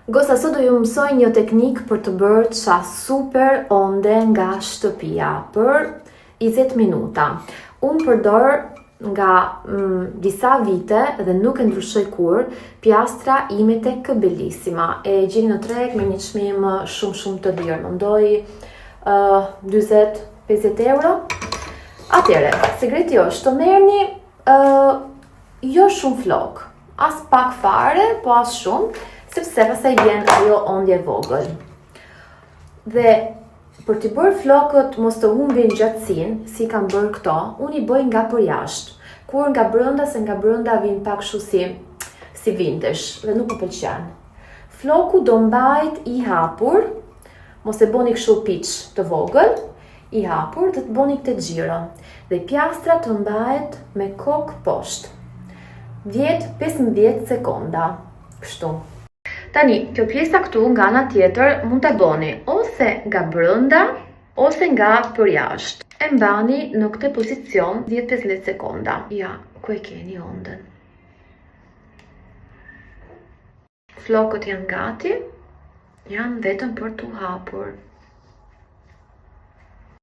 Gosa, sot do ju mësoj një teknik për të bërë qa super onde nga shtëpia për 20 minuta. Unë përdor nga disa vite dhe nuk e ndryshoj kur pjastra ime tek Bellissima. E gjeni në treg me një çmim shumë të lirë. Më ndoi 40-50 euro. Atëre, sekreti është të merrni jo shumë flok, as pak fare, po as shumë, sepse pastaj vjen ajo ondje vogël. Dhe për t'i bërë flokët mos të humbin gjatësinë, si kam bërë këto, unë i bëj nga përjashtë. Kur nga brenda, se nga brenda vin pak kështu si vintesh dhe nuk më pëlqen. Floku do mbajt i hapur, mos e boni kështu pitch të vogël, i hapur dhe të boni këtë xhiro. Dhe pjastra të mbajt me kokë poshtë. 10-15 sekonda. Kështu. Tani, kjo pjesa këtu nga ana tjetër mund ta bëni ose nga brenda ose nga përjashtë. E mbani në këtë pozicion 10-15 sekonda. Ja, ku e keni ondën. Flokët janë gati, janë vetëm për t'u hapur.